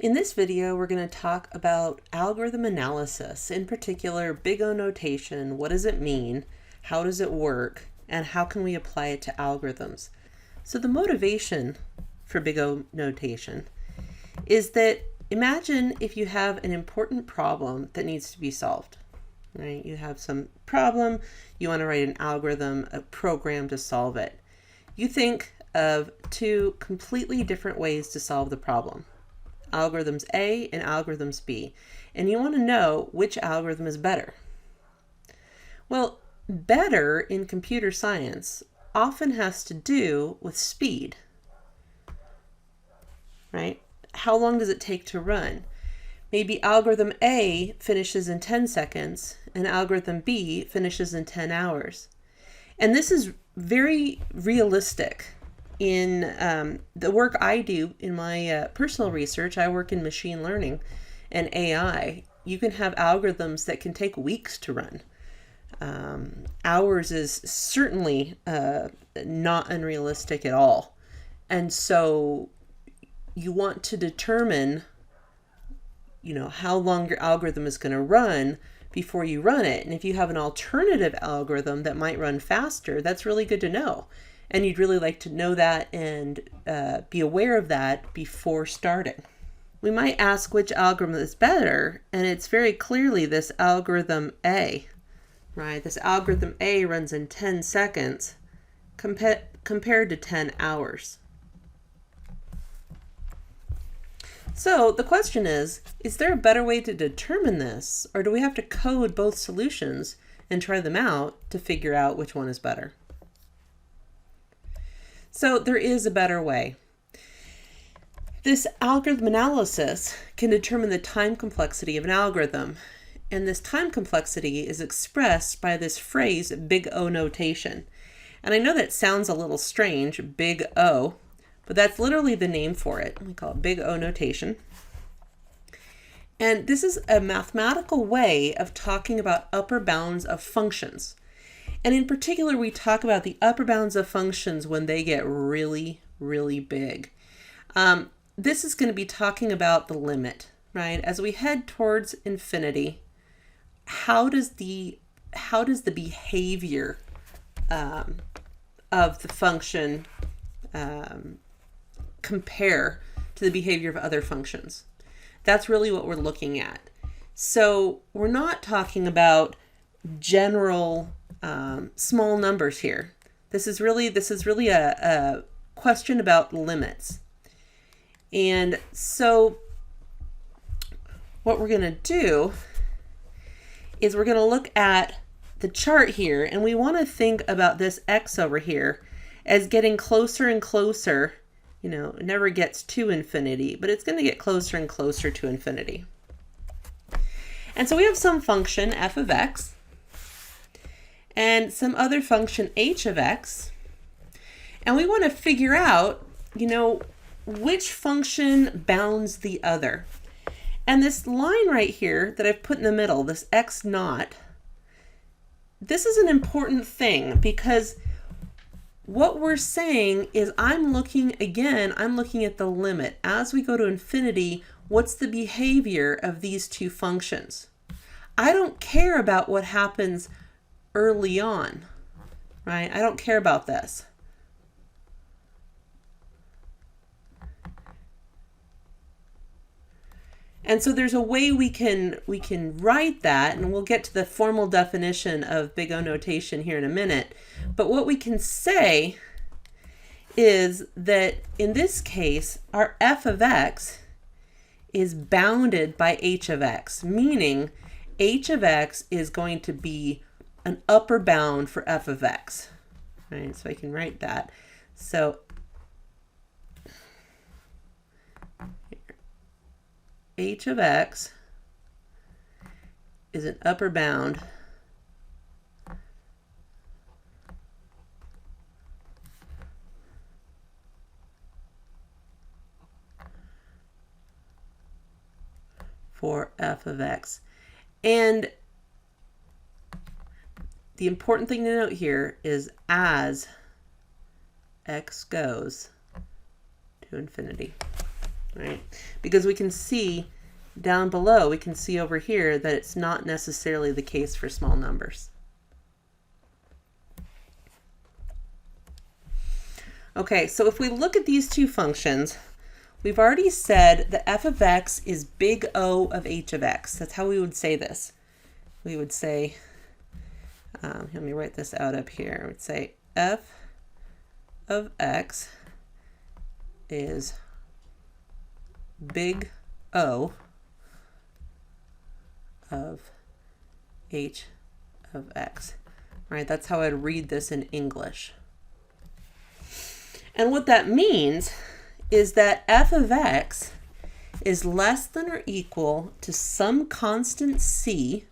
In this video, we're going to talk about algorithm analysis, in particular, big O notation. What does it mean? How does it work? And how can we apply it to algorithms? So the motivation for big O notation is that imagine if you have an important problem that needs to be solved, right? You have some problem, you want to write an algorithm, a program to solve it. You think of two completely different ways to solve the problem. Algorithms A and algorithms B, and you want to know which algorithm is better. Well, better in computer science often has to do with speed, right? How long does it take to run? Maybe algorithm A finishes in 10 seconds and algorithm B finishes in 10 hours. And this is very realistic. In the work I do in my personal research, I work in machine learning and AI. You can have algorithms that can take weeks to run. Hours is certainly not unrealistic at all. And so you want to determine, how long your algorithm is going to run before you run it. And if you have an alternative algorithm that might run faster, that's really good to know. And you'd really like to know that and be aware of that before starting. We might ask which algorithm is better, and it's very clearly this algorithm A, right? This algorithm A runs in 10 seconds compared to 10 hours. So the question is there a better way to determine this, or do we have to code both solutions and try them out to figure out which one is better? So there is a better way. This algorithm analysis can determine the time complexity of an algorithm. And this time complexity is expressed by this phrase, big O notation. And I know that sounds a little strange, big O, but that's literally the name for it. We call it big O notation. And this is a mathematical way of talking about upper bounds of functions. And in particular, we talk about the upper bounds of functions when they get really, really big. This is going to be talking about the limit, right? As we head towards infinity, how does the behavior of the function compare to the behavior of other functions? That's really what we're looking at. So we're not talking about general small numbers here. This is really a question about limits. And so what we're going to do is we're going to look at the chart here, and we want to think about this x over here as getting closer and closer. It never gets to infinity, but it's going to get closer and closer to infinity. And so we have some function f of x and some other function h of x. And we want to figure out, which function bounds the other. And this line right here that I've put in the middle, this x naught, this is an important thing because what we're saying is I'm looking at the limit. As we go to infinity, what's the behavior of these two functions? I don't care about what happens early on, right? I don't care about this. And so there's a way we can write that, and we'll get to the formal definition of big O notation here in a minute. But what we can say is that in this case, our f of x is bounded by h of x, meaning h of x is going to be an upper bound for f of x, right? So I can write that. So h of x is an upper bound for f of x. And the important thing to note here is as x goes to infinity. right? Because we can see down below, we can see over here that it's not necessarily the case for small numbers. Okay, so if we look at these two functions, we've already said that f of x is big O of h of x. That's how we would say this. We would say, let me write this out up here. I would say f of x is big O of h of x. Right? That's how I'd read this in English. And what that means is that f of x is less than or equal to some constant c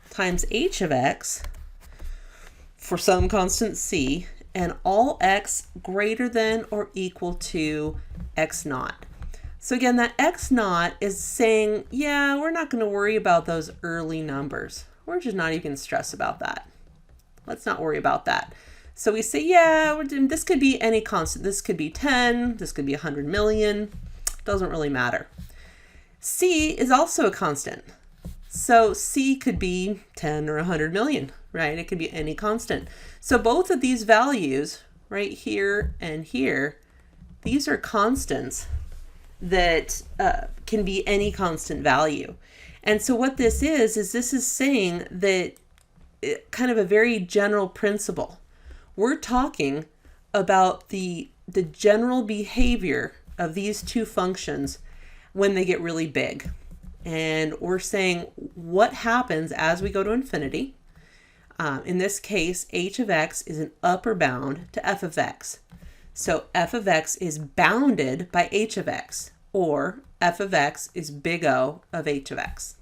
times h of x for some constant c, and all x greater than or equal to x naught. So again, that x naught is saying, yeah, we're not going to worry about those early numbers. We're just not even going to stress about that. Let's not worry about that. So we say, yeah, this could be any constant. This could be 10. This could be 100 million. Doesn't really matter. C is also a constant. So C could be 10 or 100 million, right? It could be any constant. So both of these values, right here and here, these are constants that can be any constant value. And so what this is this is saying that kind of a very general principle. We're talking about the general behavior of these two functions when they get really big. And we're saying what happens as we go to infinity. In this case, h of x is an upper bound to f of x. So f of x is bounded by h of x, or f of x is big O of h of x.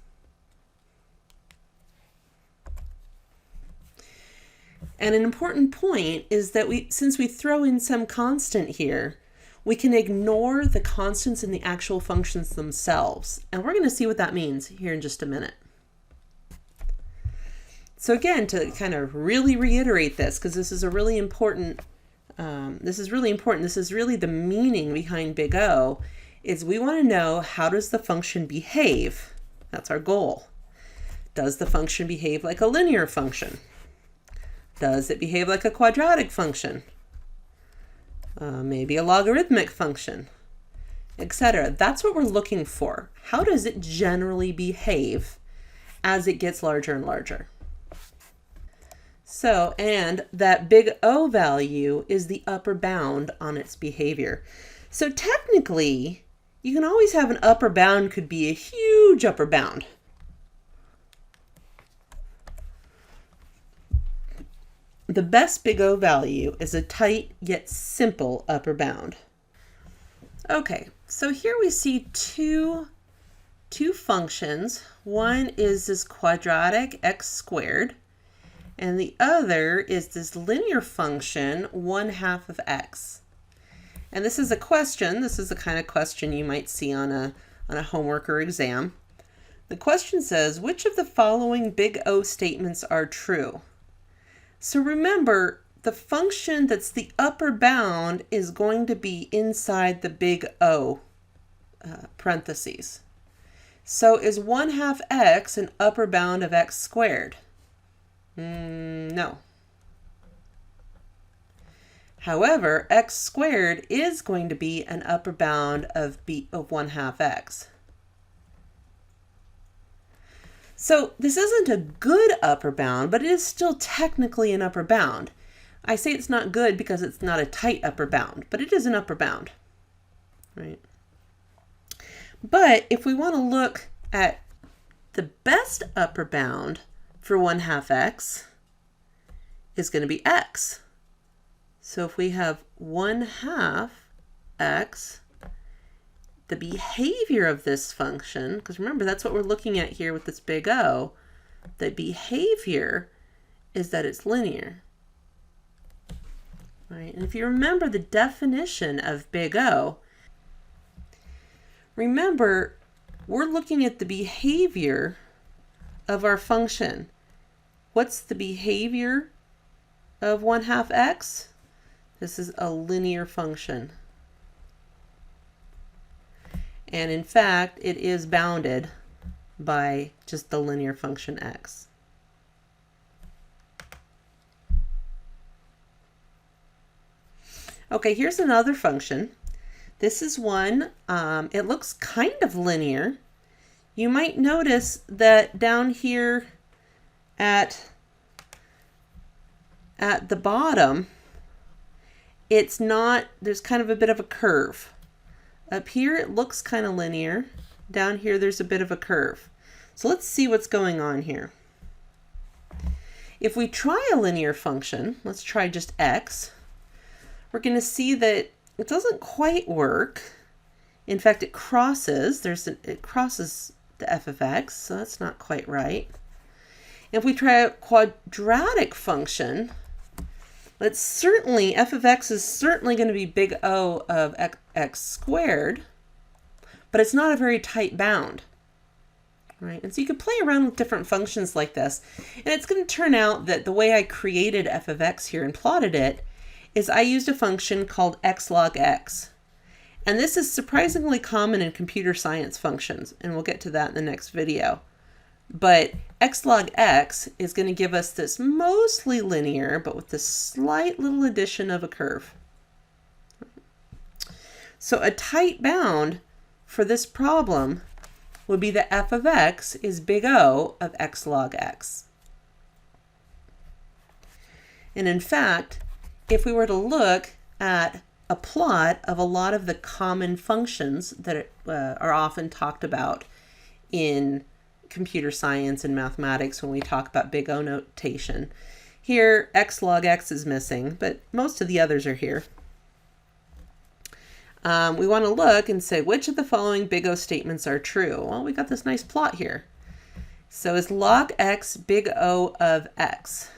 And an important point is that since we throw in some constant here, we can ignore the constants in the actual functions themselves. And we're going to see what that means here in just a minute. So again, to kind of really reiterate this, because this is a really important, this is really the meaning behind big O, is we want to know, how does the function behave? That's our goal. Does the function behave like a linear function? Does it behave like a quadratic function? Maybe a logarithmic function, etc. That's what we're looking for. How does it generally behave as it gets larger and larger? So, and that big O value is the upper bound on its behavior. So technically, you can always have an upper bound, could be a huge upper bound. The best big O value is a tight yet simple upper bound. Okay, so here we see two functions. One is this quadratic x squared, and the other is this linear function 1/2 of x. And this is a question. This is the kind of question you might see on a homework or exam. The question says, which of the following big O statements are true? So remember, the function that's the upper bound is going to be inside the big O parentheses. So is 1/2 x an upper bound of x squared? No. However, x squared is going to be an upper bound of 1/2 x. So this isn't a good upper bound, but it is still technically an upper bound. I say it's not good because it's not a tight upper bound, but it is an upper bound, right? But if we want to look at the best upper bound for 1/2 x, is going to be x. So if we have 1/2 x, the behavior of this function, because remember, that's what we're looking at here with this big O, the behavior is that it's linear. Right? And if you remember the definition of big O, remember, we're looking at the behavior of our function. What's the behavior of 1/2 x? This is a linear function. And in fact, it is bounded by just the linear function x. Okay, here's another function. This is one, it looks kind of linear. You might notice that down here at the bottom, it's not, there's kind of a bit of a curve. Up here, it looks kind of linear. Down here, there's a bit of a curve. So let's see what's going on here. If we try a linear function, let's try just x, we're going to see that it doesn't quite work. In fact, it crosses. It crosses the f of x, so that's not quite right. If we try a quadratic function, let's certainly, f of x is certainly going to be big O of x squared, but it's not a very tight bound. Right? And so you could play around with different functions like this, and it's going to turn out that the way I created f of x here and plotted it is I used a function called x log x. And this is surprisingly common in computer science functions, and we'll get to that in the next video. But x log x is going to give us this mostly linear, but with this slight little addition of a curve. So a tight bound for this problem would be that f of x is big O of x log x. And in fact, if we were to look at a plot of a lot of the common functions that are often talked about in computer science and mathematics when we talk about big O notation, here x log x is missing, but most of the others are here. We want to look and say, which of the following big O statements are true? Well, we got this nice plot here. So is log x big O of x?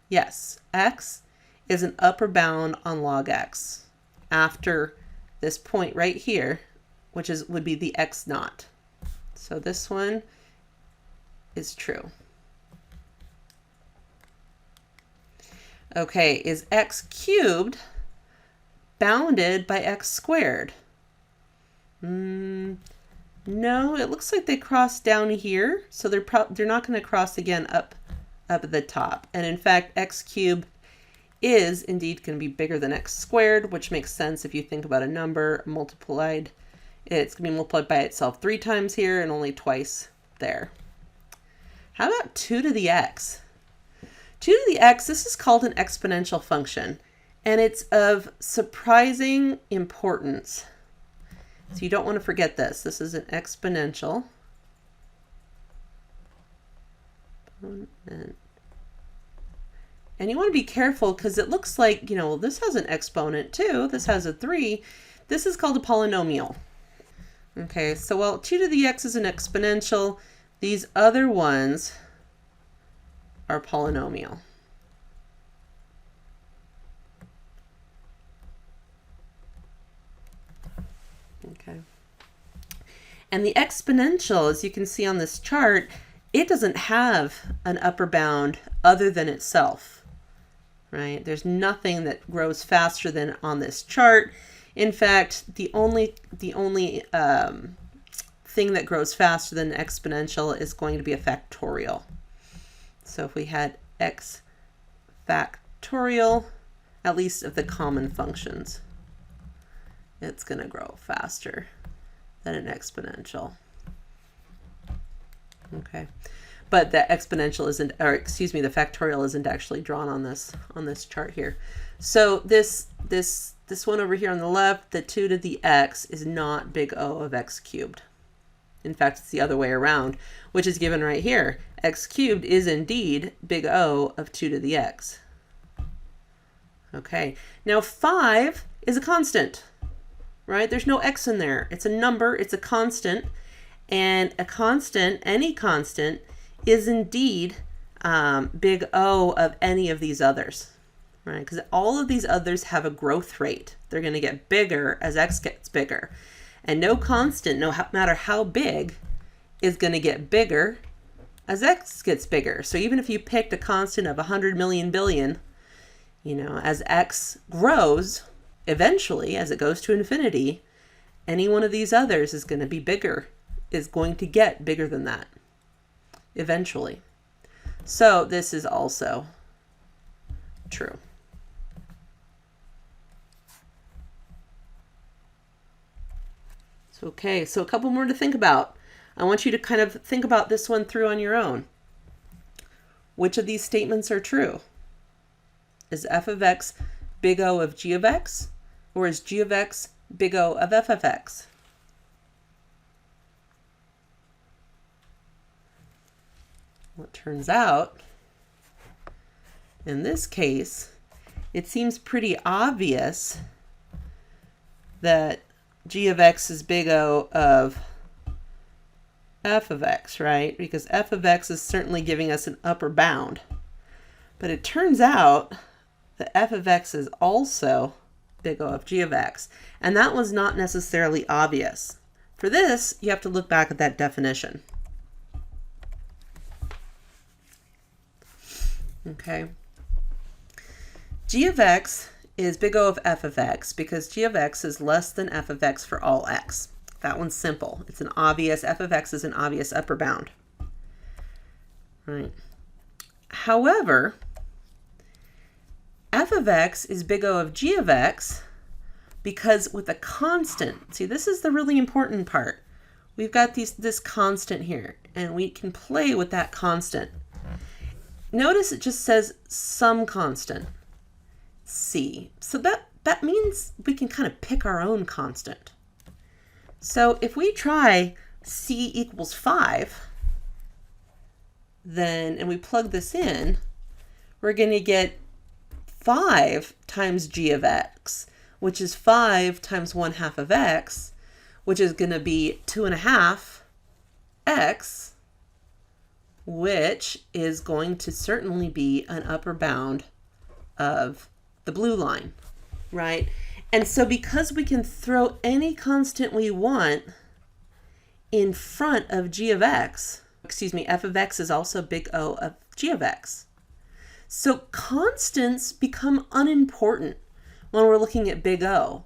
Yes, x is an upper bound on log x after this point right here, which would be the x naught. So this one is true. Okay, is x cubed bounded by x squared? No, it looks like they cross down here, so they're not going to cross again up at the top. And in fact, x cubed is indeed going to be bigger than x squared, which makes sense if you think about a number multiplied. It's going to be multiplied by itself 3 times here and only twice there. How about 2 to the x? 2 to the x, this is called an exponential function, and it's of surprising importance. So you don't want to forget this. This is an exponential. And you want to be careful because it looks like, you know, this has an exponent too. This has a 3. This is called a polynomial. Okay, so while 2 to the x is an exponential, these other ones are polynomial. Okay. And the exponential, as you can see on this chart, it doesn't have an upper bound other than itself. Right? There's nothing that grows faster than on this chart. In fact, the only thing that grows faster than an exponential is going to be a factorial. So if we had x factorial, at least of the common functions, it's going to grow faster than an exponential. Okay. But the exponential isn't, or excuse me, the factorial isn't actually drawn on this chart here. So this one over here on the left, the 2 to the x is not big O of x cubed. In fact, it's the other way around, which is given right here. X cubed is indeed big O of 2 to the x. Okay, now 5 is a constant, right? There's no x in there. It's a number, it's a constant, and a constant, any constant, is indeed big O of any of these others, right? Because all of these others have a growth rate. They're going to get bigger as x gets bigger. And no constant, no matter how big, is going to get bigger as x gets bigger. So even if you picked a constant of 100 million billion, you know, as x grows, eventually, as it goes to infinity, Any one of these others is going to be bigger, is going to get bigger than that eventually. So this is also true. So, okay, so a couple more to think about. I want you to kind of think about this one through on your own. Which of these statements are true? Is f of x big O of g of x? Or is g of x big O of f of x? Well, it turns out, in this case, it seems pretty obvious that g of x is big O of f of x, right? Because f of x is certainly giving us an upper bound. But it turns out that f of x is also big O of g of x. And that was not necessarily obvious. For this, you have to look back at that definition. Okay. G of x is big O of f of x because g of x is less than f of x for all x. That one's simple. It's an obvious, f of x is an obvious upper bound. Right. However, f of x is big O of g of x because with a constant, see, this is the really important part. We've got this constant here, and we can play with that constant. Notice it just says some constant, c. So that means we can kind of pick our own constant. So if we try c equals 5, then, and we plug this in, we're going to get 5 times g of x, which is 5 times 1/2 of x, which is going to be 2.5 x, which is going to certainly be an upper bound of the blue line, right? And so because we can throw any constant we want in front of g of x, excuse me, f of x is also big O of g of x. So constants become unimportant when we're looking at big O.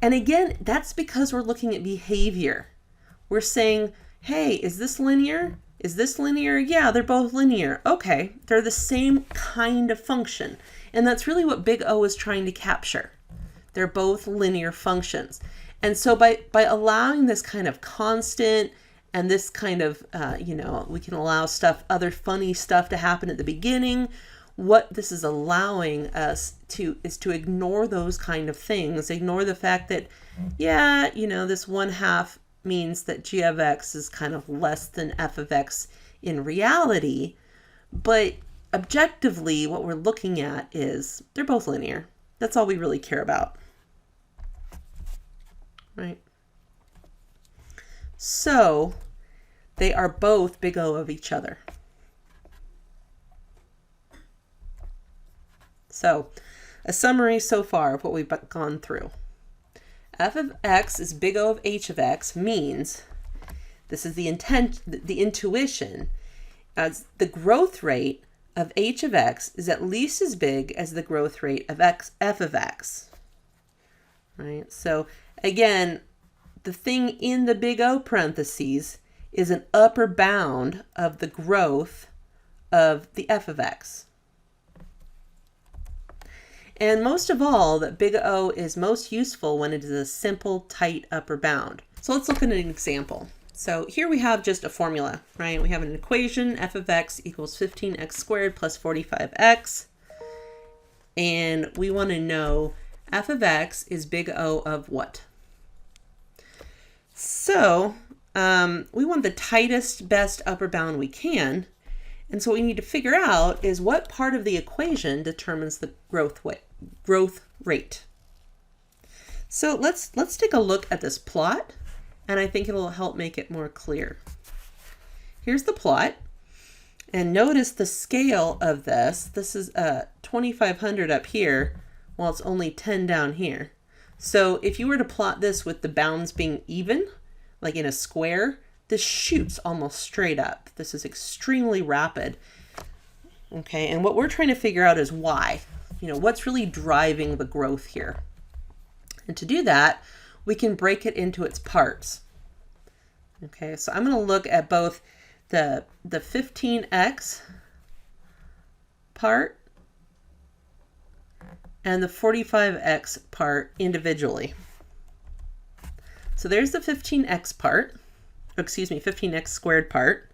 And again, that's because we're looking at behavior. We're saying, hey, is this linear? Is this linear? Yeah, they're both linear. Okay, they're the same kind of function. And that's really what big O is trying to capture. They're both linear functions. And so by allowing this kind of constant and this kind of, we can allow other funny stuff to happen at the beginning, what this is allowing us to is to ignore those kind of things, ignore the fact that, yeah, this 1/2 means that g of x is kind of less than f of x in reality, but objectively what we're looking at is they're both linear. That's all we really care about. Right? So they are both big O of each other. So a summary so far of what we've gone through. F of x is big O of h of x means, this is the intuition, as the growth rate of h of x is at least as big as the growth rate of f of x. Right? So again, the thing in the big O parentheses is an upper bound of the growth of the f of x. And most of all, that big O is most useful when it is a simple, tight upper bound. So let's look at an example. So here we have just a formula, right? We have an equation, f of x equals 15x squared plus 45x. And we want to know f of x is big O of what? So we want the tightest, best upper bound we can. And so what we need to figure out is what part of the equation determines the growth rate. So let's take a look at this plot, and I think it'll help make it more clear. Here's the plot, and notice the scale of this. This is 2500 up here, while it's only 10 down here. So if you were to plot this with the bounds being even, like in a square, this shoots almost straight up. This is extremely rapid. Okay, and what we're trying to figure out is why. What's really driving the growth here? And to do that, we can break it into its parts. Okay, so I'm going to look at both the 15x part and the 45x part individually. So there's the 15x part, excuse me, 15x squared part,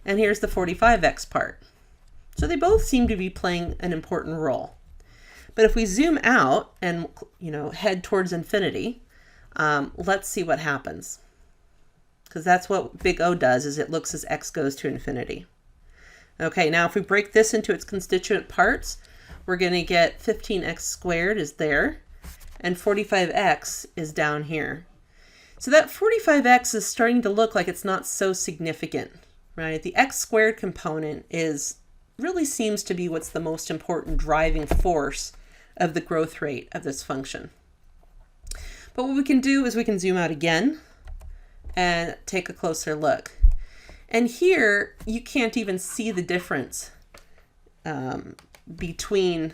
and here's the 45x part. So they both seem to be playing an important role. But if we zoom out and, head towards infinity, let's see what happens. Because that's what big O does, is it looks as x goes to infinity. Okay, now if we break this into its constituent parts, we're going to get 15x squared is there, and 45x is down here. So that 45x is starting to look like it's not so significant, right? The x squared component really seems to be what's the most important driving force of the growth rate of this function. But what we can do is we can zoom out again and take a closer look. And here you can't even see the difference between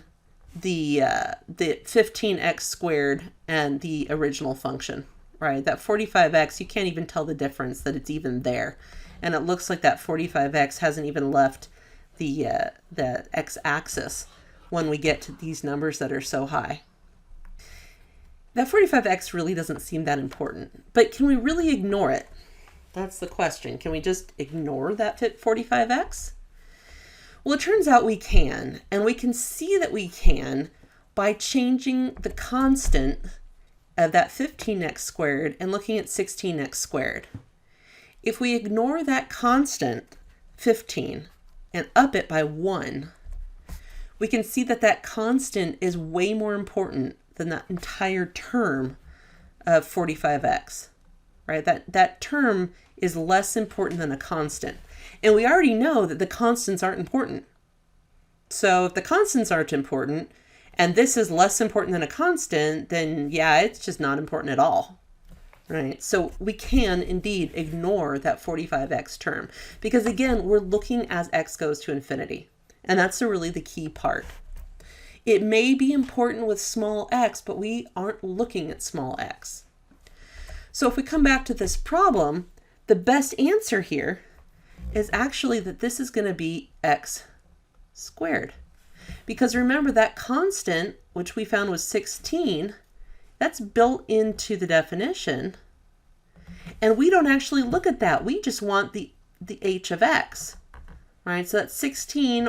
the 15x squared and the original function, right? That 45x, you can't even tell the difference, that it's even there. And it looks like that 45x hasn't even left the x-axis when we get to these numbers that are so high. That 45x really doesn't seem that important, but can we really ignore it? That's the question. Can we just ignore that 45x? Well, it turns out we can, and we can see that we can by changing the constant of that 15x squared and looking at 16x squared. If we ignore that constant, 15, and up it by 1, we can see that that constant is way more important than that entire term of 45x, right? That term is less important than a constant. And we already know that the constants aren't important. So if the constants aren't important, and this is less important than a constant, then yeah, it's just not important at all, right? So we can indeed ignore that 45x term, because again, we're looking as x goes to infinity. And that's really the key part. It may be important with small x, but we aren't looking at small x. So if we come back to this problem, the best answer here is actually that this is going to be x squared. Because remember that constant, which we found was 16, that's built into the definition. And we don't actually look at that. We just want the h of x, right? So that's 16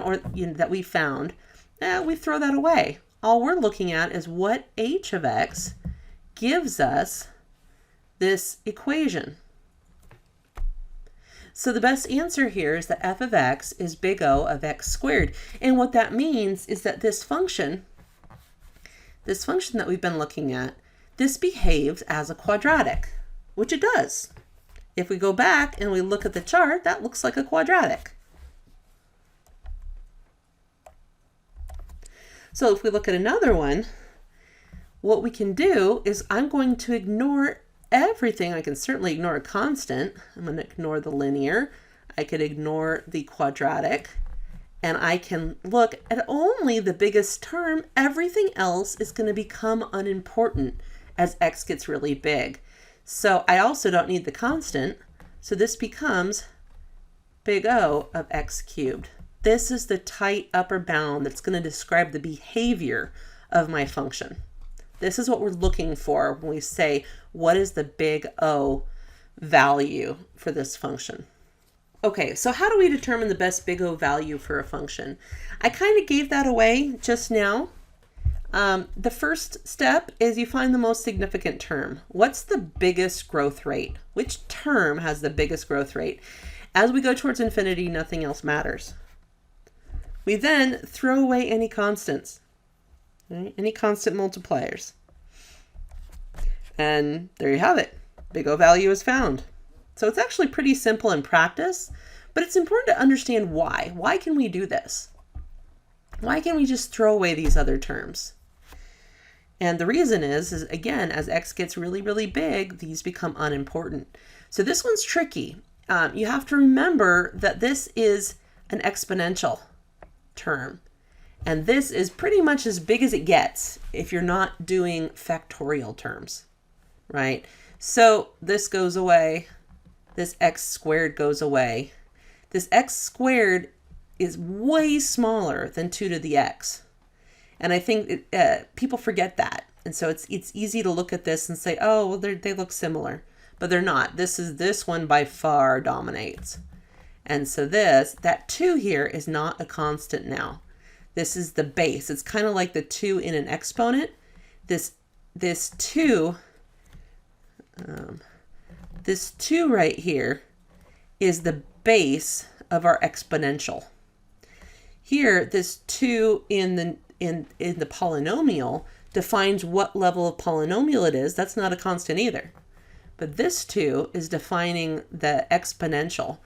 that we found. We throw that away. All we're looking at is what h of x gives us this equation. So the best answer here is that f of x is big O of x squared. And what that means is that this function that we've been looking at, this behaves as a quadratic, which it does. If we go back and we look at the chart, that looks like a quadratic. So if we look at another one, what we can do is I'm going to ignore everything. I can certainly ignore a constant. I'm going to ignore the linear. I could ignore the quadratic. And I can look at only the biggest term. Everything else is going to become unimportant as x gets really big. So I also don't need the constant. So this becomes big O of x cubed. This is the tight upper bound that's going to describe the behavior of my function. This is what we're looking for when we say, what is the big O value for this function? Okay, so how do we determine the best big O value for a function? I kind of gave that away just now. The first step is you find the most significant term. What's the biggest growth rate? Which term has the biggest growth rate? As we go towards infinity, nothing else matters. We then throw away any constants, right? Any constant multipliers. And there you have it. Big O value is found. So it's actually pretty simple in practice, but it's important to understand why. Why can we do this? Why can't we just throw away these other terms? And the reason is again, as x gets really, really big, these become unimportant. So this one's tricky. You have to remember that this is an exponential term. And this is pretty much as big as it gets if you're not doing factorial terms. right? So this goes away. This x squared goes away. This x squared is way smaller than 2 to the x. And I think people forget that. And so it's easy to look at this and say, oh, well, they look similar. But they're not. This one by far dominates. And so that 2 here is not a constant now. This is the base. It's kind of like the 2 in an exponent. This 2 right here is the base of our exponential. Here, this 2 in the polynomial defines what level of polynomial it is. That's not a constant either. But this 2 is defining the exponential.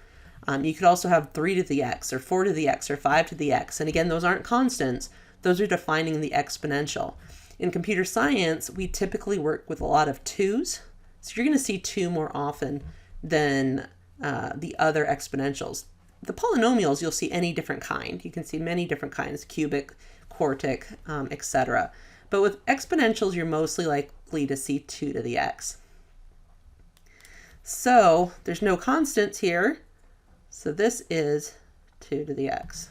You could also have 3 to the x, or 4 to the x, or 5 to the x. And again, those aren't constants. Those are defining the exponential. In computer science, we typically work with a lot of 2's. So you're going to see 2 more often than the other exponentials. The polynomials, you'll see any different kind. You can see many different kinds, cubic, quartic, etc. But with exponentials, you're mostly likely to see 2 to the x. So there's no constants here. So this is 2 to the x.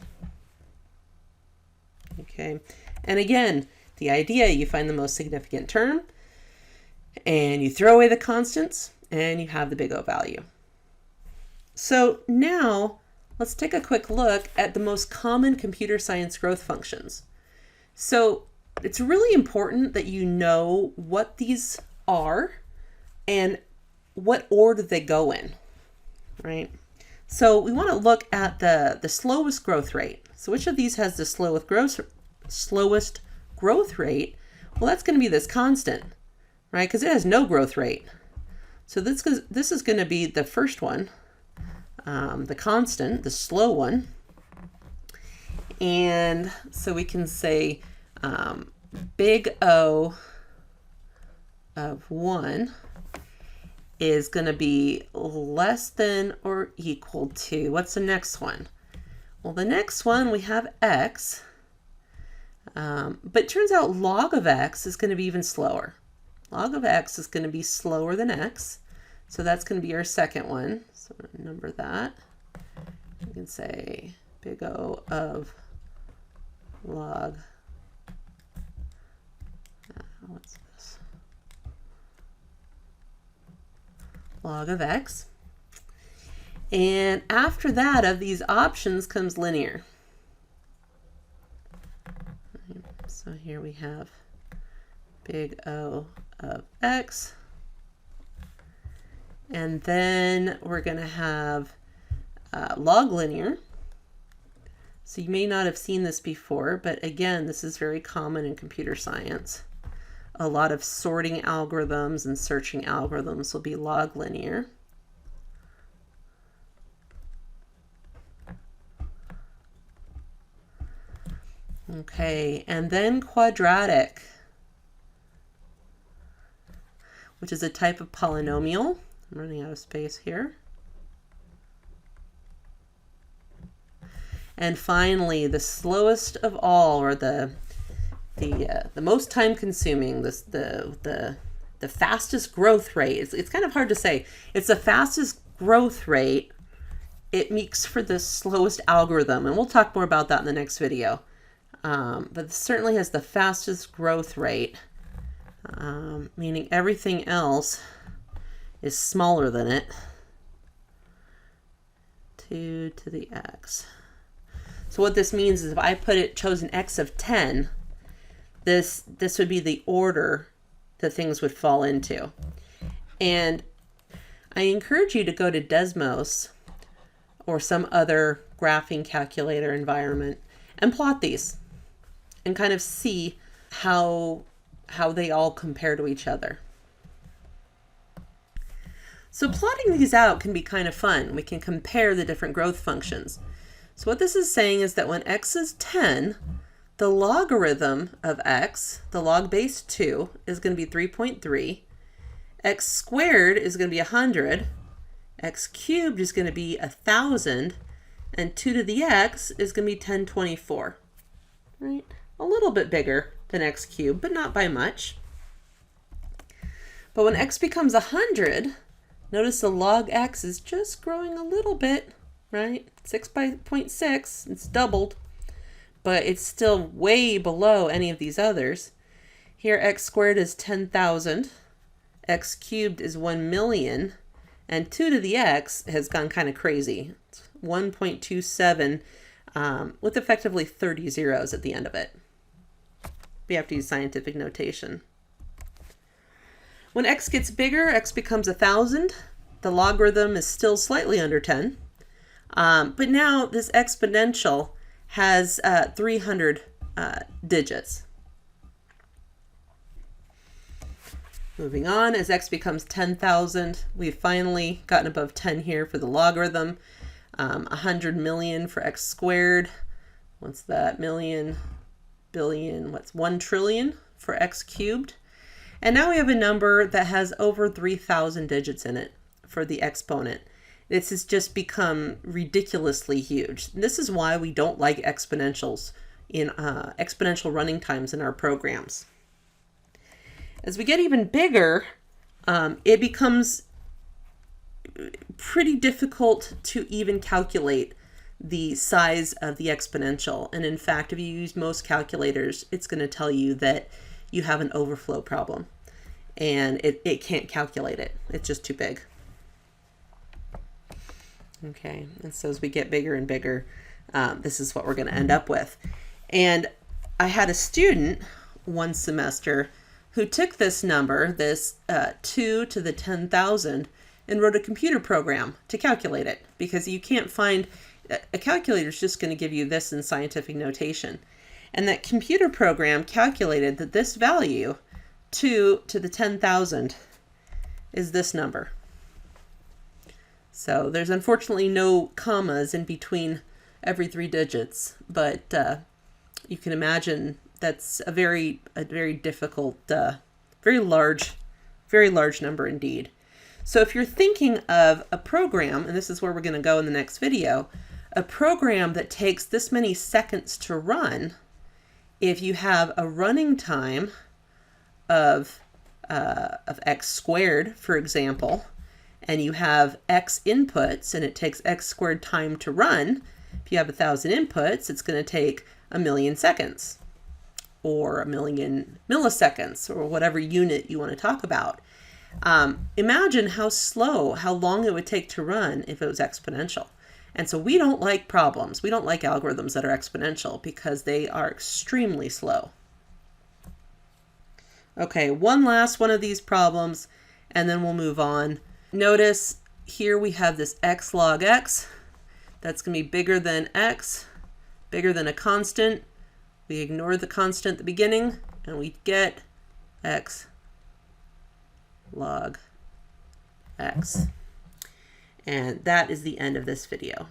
Okay, and again, the idea, you find the most significant term, and you throw away the constants, and you have the big O value. So now, let's take a quick look at the most common computer science growth functions. So it's really important that you know what these are and what order they go in, right? So we want to look at the slowest growth rate. So which of these has the slowest growth rate? Well, that's going to be this constant, right? Because it has no growth rate. So this is going to be the first one, the constant, the slow one. And so we can say big O of 1 is going to be less than or equal to, what's the next one? Well, the next one we have x, but it turns out log of x is going to be even slower. Log of x is going to be slower than x, so that's going to be our second one. So number that. We can say big O of log, what's this? Log of x. And after that, of these options comes linear. So here we have big O of x. And then we're going to have log linear. So you may not have seen this before, but again, this is very common in computer science. A lot of sorting algorithms and searching algorithms will be log linear. Okay, and then quadratic, which is a type of polynomial. I'm running out of space here. And finally, the slowest of all, or the most time consuming, the fastest growth rate. It's kind of hard to say. It's the fastest growth rate. It makes for the slowest algorithm, and we'll talk more about that in the next video. But it certainly has the fastest growth rate, meaning everything else is smaller than it. 2 to the x. So what this means is if I chose an x of 10, this would be the order that things would fall into. And I encourage you to go to Desmos or some other graphing calculator environment and plot these and kind of see how they all compare to each other. So plotting these out can be kind of fun. We can compare the different growth functions. So what this is saying is that when x is 10, the logarithm of x, the log base 2, is going to be 3.3. X squared is going to be 100. X cubed is going to be 1,000. And 2 to the x is going to be 1024. Right? A little bit bigger than x cubed, but not by much. But when x becomes 100, notice the log x is just growing a little bit, right? 6 by 0.6, it's doubled, but it's still way below any of these others. Here x squared is 10,000, x cubed is 1 million, and 2 to the x has gone kind of crazy. It's 1.27 with effectively 30 zeros at the end of it. We have to use scientific notation. When x gets bigger, x becomes 1,000. The logarithm is still slightly under 10. But now this exponential has 300 digits. Moving on, as x becomes 10,000, we've finally gotten above 10 here for the logarithm. 100 million for x squared. What's that? Million, billion, what's 1 trillion for x cubed? And now we have a number that has over 3,000 digits in it for the exponent. This has just become ridiculously huge. This is why we don't like exponentials in exponential running times in our programs. As we get even bigger, it becomes pretty difficult to even calculate the size of the exponential. And in fact, if you use most calculators, it's going to tell you that you have an overflow problem and it can't calculate it. It's just too big. Okay, and so as we get bigger and bigger, this is what we're going to end up with. And I had a student one semester who took this number, this 2 to the 10,000, and wrote a computer program to calculate it, because you can't find, a calculator is just going to give you this in scientific notation. And that computer program calculated that this value, 2 to the 10,000, is this number. So there's unfortunately no commas in between every 3 digits, but you can imagine that's a very difficult, very large number indeed. So if you're thinking of a program, and this is where we're going to go in the next video, a program that takes this many seconds to run, if you have a running time of x squared, for example, and you have x inputs and it takes x squared time to run, if you have 1,000 inputs, it's going to take 1,000,000 seconds or 1,000,000 milliseconds or whatever unit you want to talk about. Imagine how long it would take to run if it was exponential. And so we don't like problems. We don't like algorithms that are exponential because they are extremely slow. Okay, one last one of these problems, and then we'll move on. Notice here we have this x log x. That's going to be bigger than x, bigger than a constant. We ignore the constant at the beginning, and we get x log x. And that is the end of this video.